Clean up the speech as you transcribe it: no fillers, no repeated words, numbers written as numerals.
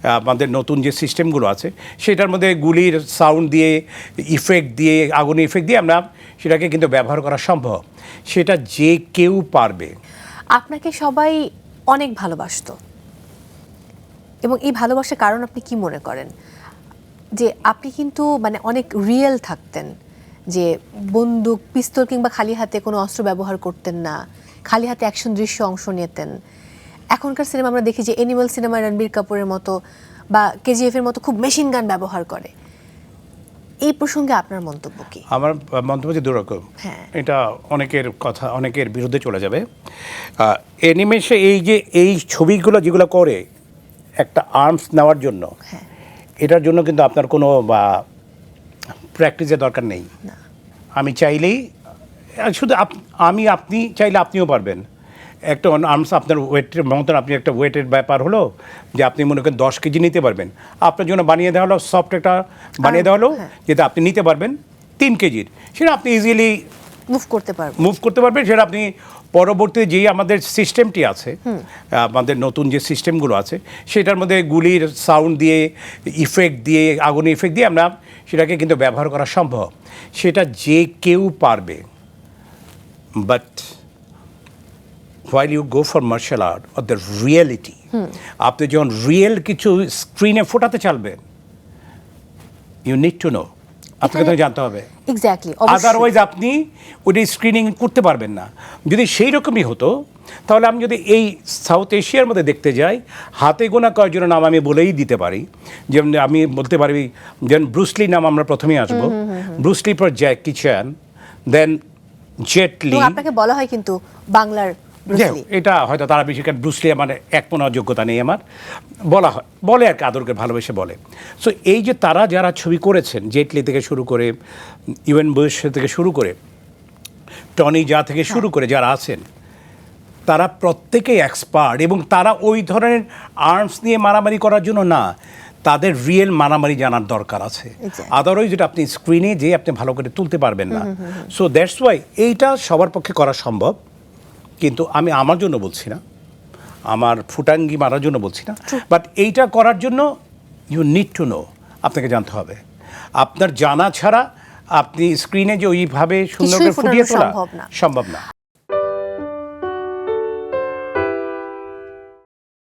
আমাদের নতুন যে সিস্টেমগুলো আছে সেটার মধ্যে গুলির সাউন্ড দিয়ে ইফেক্ট দিয়ে আগুনের ইফেক্ট দিয়ে আমরা সেটাকে কিন্তু ব্যবহার করা সম্ভব। সেটা যে কেউ পারবে। আপনাকে সবাই অনেক ভালোবাসতো এবং এই ভালোবাসার কারণ আপনি কি মনে করেন? যে আপনি কিন্তু মানে অনেক রিয়েল থাকতেন, যে বন্দুক পিস্তল কিংবা খালি হাতে কোনো অস্ত্র ব্যবহার করতেন না, খালি হাতে অ্যাকশন দৃশ্য অংশ নিতেন। এখনকার সিনেমা আমরা দেখি যে অ্যানিমাল সিনেমা রণবীর কাপুরের মতো বা কেজিএফ এর মতো খুব মেশিন গান ব্যবহার করে। এই প্রসঙ্গে আপনার মন্তব্য কি? আমার মন্তব্য যে দুরকম। এটা অনেকের কথা অনেকের বিরুদ্ধে চলে যাবে। অ্যানিমেশে এই ছবিগুলো যেগুলো করে একটা আর্মস নেওয়ার জন্য, এটার জন্য কিন্তু আপনার কোনো প্র্যাকটিসের দরকার নেই। আমি চাইলেই শুধু আপনি চাইলে আপনিও পারবেন। একটা আর্মস আপনার ওয়েটের মতন, আপনি একটা ওয়েটের ব্যাপার হলো যে আপনি মনে করেন 10 কেজি নিতে পারবেন, আপনার জন্য বানিয়ে দেওয়া হলো সফট একটা বানিয়ে দেওয়া হলো যেটা আপনি নিতে পারবেন 3 কেজির, সেটা আপনি ইজিলি মুভ করতে পারবেন। সেটা আপনি পরবর্তী যেই আমাদের সিস্টেমটি আছে, আমাদের নতুন যে সিস্টেমগুলো আছে সেটার মধ্যে গুলির সাউন্ড দিয়ে ইফেক্ট দিয়ে আগুনের ইফেক্ট দিয়ে আমরা সেটাকে কিন্তু ব্যবহার করা সম্ভব। সেটা যে কেউ পারবে। But while you go for martial art or the reality, আপনি যখন রিয়েল কিছু স্ক্রিনে ফোটাতে চাইবেন, you need to know, আপনাকে তো জানতে হবে। এক্স্যাক্টলি, আদারওয়াইজ আপনি ওই স্ক্রিনিং করতে পারবেন না। যদি সেই রকমই হতো তাহলে আমি যদি এই সাউথ এশিয়ার মধ্যে দেখতে যাই, হাতে গোনা কয়েকজনের নাম আমি বলেই দিতে পারি। যেমন আমি বলতে পারি, যেমন ব্রুসলি নাম আমরা প্রথমেই আসবো, ব্রুসলি পর জ্যাকি চ্যান, দেন জেট লি। আপনাকে বলা হয় কিন্তু বাংলার এটা হয়তো তারা বেশি, কারণ ব্রুসলি আমার এক কোনো যোগ্যতা নেই, আমার বলা হয়, বলে আর কি, আদরকে ভালোবেসে বলে। সো এই যে তারা যারা ছবি করেছেন, জেটলি থেকে শুরু করে ইউএন বুশ থেকে শুরু করে টনি জা থেকে শুরু করে যারা আছেন, তারা প্রত্যেকেই এক্সপার্ট। এবং তারা ওই ধরনের আর্মস নিয়ে মারামারি করার জন্য না, তাদের রিয়েল মারামারি জানার দরকার আছে। আদারওয়াইজ যেটা আপনি স্ক্রিনে যেয়ে আপনি ভালো করে তুলতে পারবেন না। সো দ্যাটস ওয়াই এইটা সবার পক্ষে করা সম্ভব, কিন্তু আমি আমার জন্য বলছি না, আমার ফুটাঙ্গি মারার জন্য বলছি না। বাট এইটা করার জন্য ইউ নিড টু নো, আপনাকে জানতে হবে। আপনার জানা ছাড়া আপনি স্ক্রিনে যে ওইভাবে সুন্দর করে ফুটিয়ে তোলা সম্ভব না।